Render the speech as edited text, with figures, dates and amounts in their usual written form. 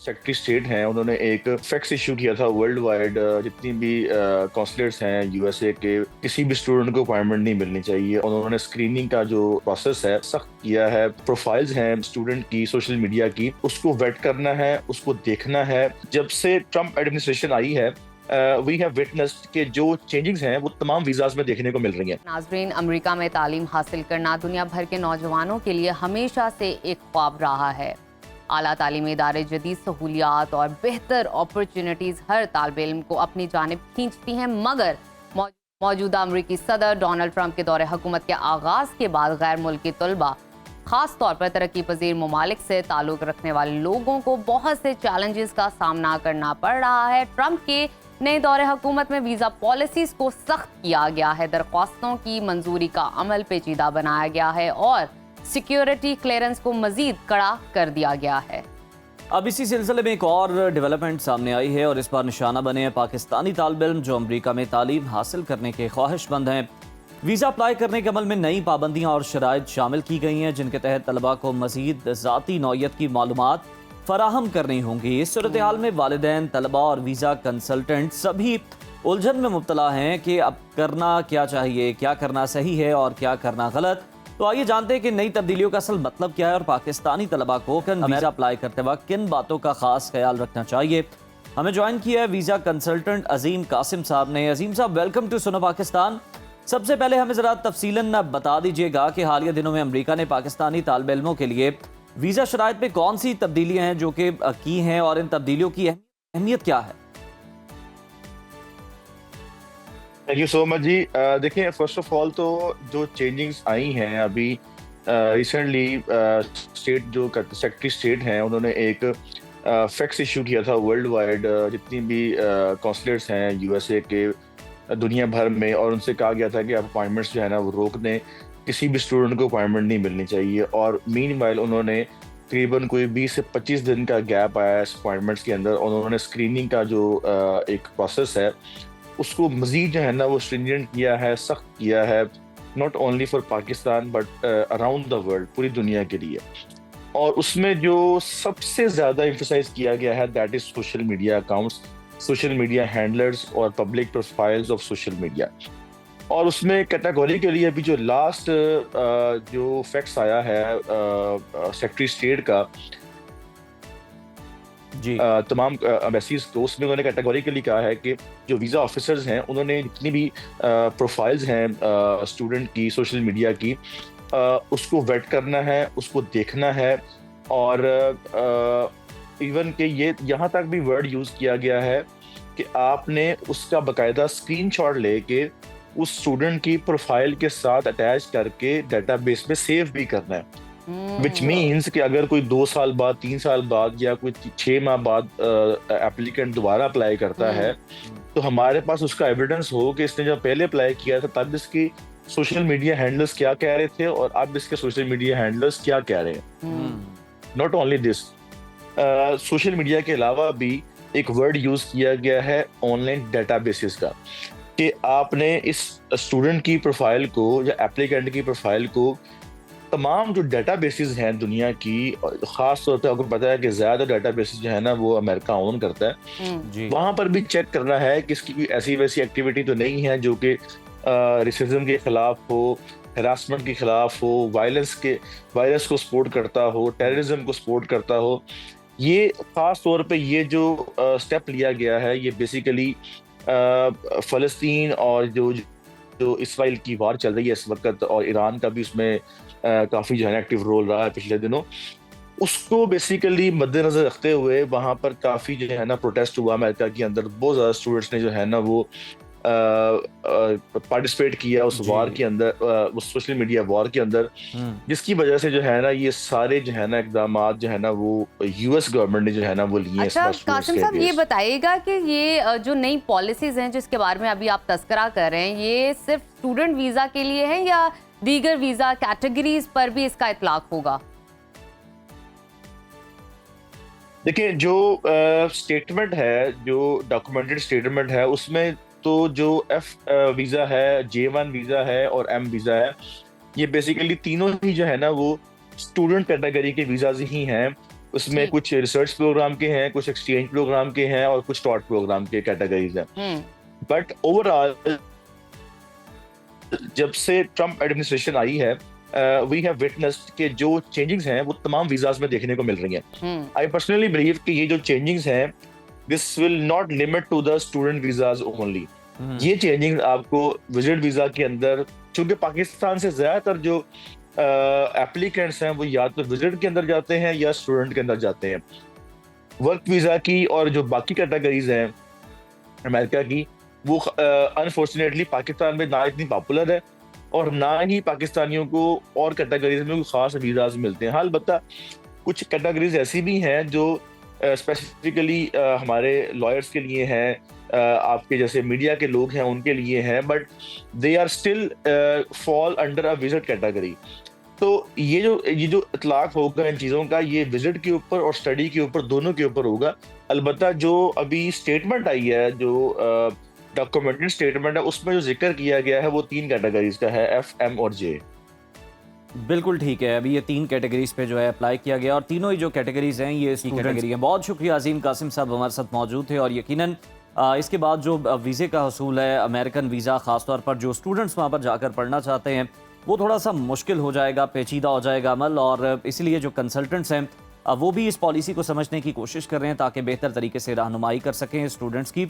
Secretary state हैं, उन्होंने एक फैक्स इशू किया था वर्ल्ड वाइड, जितनी भी कॉन्सुलेट्स हैं यूएसए के, किसी भी स्टूडेंट को अपॉइंटमेंट नहीं मिलनी चाहिए। उन्होंने स्क्रीनिंग का जो प्रोसेस है सख्त किया है। प्रोफाइल्स हैं स्टूडेंट की सोशल मीडिया की, उसको वेट करना है, उसको देखना है। जब से ट्रम्प एडमिनिस्ट्रेशन आई है वी हैव विटनेस्ड कि जो चेंजेस हैं वो तमाम वीज़ाज में देखने को मिल रही हैं। नाज़रीन, अमेरिका में तालीम हासिल करना दुनिया भर के नौजवानों के लिए हमेशा से एक ख्वाब रहा है। आला तालीमी इदारे जदीद सहूलियात और बेहतर अपॉर्चुनिटीज़ हर तालिब इल्म को अपनी जानिब खींचती हैं, मगर मौजूदा अमरीकी सदर डोनाल्ड ट्रंप के दौरे हुकूमत के आगाज़ के बाद गैर मुल्की तलबा ख़ास तौर पर तरक्की पजीर ममालिक से ताल्लुक़ रखने वाले लोगों को बहुत से चैलेंजेस का सामना करना पड़ रहा है। ट्रंप के नए दौरे हुकूमत में वीज़ा पॉलिसीज़ को सख्त किया गया है, दरख्वास्तों की मंजूरी का अमल पेचीदा बनाया गया है और सिक्योरिटी क्लियरेंस को मजीद कड़ा कर दिया गया है। अब इसी सिलसिले में एक और डेवलपमेंट सामने आई है और इस बार निशाना बने हैं पाकिस्तानी तालिब इल्म जो अमरीका में तालीम हासिल करने के ख्वाहिशमंद हैं। वीज़ा अप्लाई करने के अमल में नई पाबंदियाँ और शराइत शामिल की गई हैं, जिनके तहत तलबा को मज़ीद ज़ाती नौयत की मालूमात फराहम करनी होंगी। इस सूरत हाल में वालिदैन, तलबा और वीज़ा कंसल्टेंट सभी उलझन में मुब्तला हैं कि अब करना क्या चाहिए, क्या करना सही है और क्या करना गलत। तो आइए जानते हैं कि नई तब्दीलियों का असल मतलब क्या है और पाकिस्तानी तलबा को वीज़ा अप्लाई करते वक्त किन बातों का खास ख्याल रखना चाहिए। हमें ज्वाइन किया है वीज़ा कंसल्टेंट अजीम कासिम साहब ने। अजीम साहब, वेलकम टू सुनो पाकिस्तान। सबसे पहले हमें ज़रा तफसीलन बता दीजिएगा कि हालिया दिनों में अमरीका ने पाकिस्तानी तालिब इल्मों के लिए वीज़ा शराइत में कौन सी तब्दीलियाँ हैं जो कि की हैं और इन तब्दीलियों की अहमियत क्या है? थैंक यू सो मच जी। देखिए, फर्स्ट ऑफ ऑल तो जो चेंजिंग्स आई हैं अभी रिसेंटली, स्टेट जो सेक्रेटरी स्टेट हैं उन्होंने एक फैक्स इशू किया था वर्ल्ड वाइड, जितनी भी कॉन्सुलेट्स हैं यूएसए के दुनिया भर में, और उनसे कहा गया था कि आप अपॉइंटमेंट्स जो है ना वो रोक दें, किसी भी स्टूडेंट को अपॉइंटमेंट नहीं मिलनी चाहिए। और मीनवाइल उन्होंने तकरीबन कोई 20 से 25 दिन का गैप आया इस अपॉइंटमेंट्स के अंदर। उन्होंने स्क्रीनिंग का जो एक प्रोसेस है उसको मज़ीद जो है ना वो स्ट्रिंजेंट किया है, सख्त किया है, not only for Pakistan but around the world, पूरी दुनिया के लिए। और उसमें जो सबसे ज़्यादा एम्फसाइज किया गया है that is social media accounts, social media handlers और public profiles of social media. और उसमें कैटेगरी के लिए अभी जो लास्ट जो फैक्ट्स आया है सेक्रेटरी स्टेट का जी तमाम एम्बेसीज को, उसमें उन्होंने कैटेगोरिकली कहा है कि जो वीज़ा ऑफिसर्स हैं उन्होंने जितनी भी प्रोफाइल्स हैं स्टूडेंट की सोशल मीडिया की, उसको वेट करना है, उसको देखना है। और इवन कि ये यहाँ तक भी वर्ड यूज़ किया गया है कि आपने उसका बाकायदा स्क्रीनशॉट लेके उस स्टूडेंट की प्रोफाइल के साथ अटैच करके डेटाबेस में सेव भी करना है। विच मीन्स कि अगर कोई 2 साल बाद, 3 साल बाद या कोई 6 माह बाद एप्लीकेंट दोबारा अप्लाई करता है तो हमारे पास उसका एविडेंस हो कि इसने जब पहले अप्लाई किया था तब इसकी सोशल मीडिया हैंडलर्स क्या कह रहे थे और अब इसके सोशल मीडिया हैंडलर्स क्या कह रहे हैं। Not only this, social media के अलावा भी एक वर्ड यूज किया गया है ऑनलाइन डेटाबेसिस का, कि आपने इस स्टूडेंट की प्रोफाइल को या एप्लीकेंट की प्रोफाइल को तमाम जो डेटाबेसिस हैं दुनिया की, खास तौर पे आपको पता है कि ज़्यादा डेटाबेसिस जो है ना वो अमेरिका ओन करता है, वहाँ पर भी चेक करना है कि इसकी कोई ऐसी वैसी एक्टिविटी तो नहीं है जो कि रेसिज्म के खिलाफ हो, हरासमेंट के खिलाफ हो, वायलेंस को सपोर्ट करता हो, टेररिज्म को सपोर्ट करता हो। ये खास तौर पे ये जो स्टेप लिया गया है ये बेसिकली फ़लस्तीन और जो इसराइल की वार चल रही है इस वक्त, और ईरान का भी उसमें काफ़ी जो है एक्टिव रोल रहा है पिछले दिनों, उसको बेसिकली मद्देनजर रखते हुए वहाँ पर काफ़ी जो है ना प्रोटेस्ट हुआ अमेरिका के अंदर। बहुत ज़्यादा स्टूडेंट्स ने जो है ना वो पार्टिसिपेट किया उस वार के अंदर, उस सोशल मीडिया वार के अंदर, जिसकी वजह से जो है ना ये सारे जो है ना इकदाम जो है ना वो यूएस गवर्नमेंट ने जो है ना वो लिए। अच्छा कासिम साहब, ये बताइएगा कि ये जो नई पॉलिसीज हैं जिसके बारे में अभी आप तस्करा कर रहे हैं, ये सिर्फ स्टूडेंट वीज़ा के लिए है या दीगर वीज़ा कैटेगरीज पर भी इसका इतलाक होगा? देखिए, जो स्टेटमेंट है, जो डॉक्यूमेंटेड स्टेटमेंट है, उसमें तो जो एफ वीज़ा है, J1 वीज़ा है और M वीज़ा है, ये बेसिकली तीनों ही जो है ना वो स्टूडेंट कैटेगरी के वीज़ाज ही हैं। اس میں جی۔ کچھ ریسرچ پروگرام کے ہیں, کچھ ایکسچینج پروگرام کے ہیں, اور کچھ ٹاٹ پروگرام کے کیٹیگریز ہیں. بٹ اوور آل جب سے ٹرمپ ایڈمنسٹریشن آئی ہے, وی ہیو وٹنسڈ کہ جو چینجنگز ہیں وہ تمام ویزاز میں دیکھنے کو مل رہی ہیں. آئی پرسنلی بلیو کہ یہ جو چینجنگز ہیں this will not limit to the student visas only. یہ چینجنگ آپ کو وزٹ ویزا کے اندر, چونکہ پاکستان سے زیادہ تر جو ایپلیکینٹس ہیں وہ یا تو وزٹ کے اندر جاتے ہیں یا اسٹوڈنٹ کے اندر جاتے ہیں. ورک ویزا کی اور جو باقی کیٹیگریز ہیں امریکہ کی, وہ انفارچونیٹلی پاکستان میں نہ اتنی پاپولر ہے, اور نہ ہی پاکستانیوں کو اور کیٹیگریز میں کوئی خاص ویزاز ملتے ہیں. ہاں البتہ کچھ کیٹیگریز ایسی بھی ہیں جو اسپیسیفکلی ہمارے لائرس کے لیے ہیں, آپ کے جیسے میڈیا کے لوگ ہیں ان کے لیے ہیں, but they are still fall under a visit category. تو یہ جو اطلاق ہوگا ان چیزوں کا, یہ وزٹ کے اوپر اور اسٹڈی کے اوپر دونوں کے اوپر ہوگا. البتہ جو ابھی اسٹیٹمنٹ آئی ہے, جو ڈاکومنٹڈ اسٹیٹمنٹ ہے, اس میں جو ذکر کیا گیا ہے وہ 3 کیٹیگریز کا ہے, ایف, ایم اور جے. بالکل ٹھیک ہے. ابھی یہ 3 کیٹیگریز پہ جو ہے اپلائی کیا گیا, اور تینوں ہی جو کیٹیگریز ہیں یہ کیٹیگری ہیں. بہت شکریہ عظیم قاسم صاحب ہمارے ساتھ موجود تھے. اور یقیناً اس کے بعد جو ویزے کا حصول ہے, امریکن ویزا, خاص طور پر جو اسٹوڈنٹس وہاں پر جا کر پڑھنا چاہتے ہیں, وہ تھوڑا سا مشکل ہو جائے گا, پیچیدہ ہو جائے گا عمل. اور اسی لیے جو کنسلٹنٹس ہیں وہ بھی اس پالیسی کو سمجھنے کی کوشش کر رہے ہیں تاکہ بہتر طریقے سے رہنمائی کر سکیں اسٹوڈنٹس کی.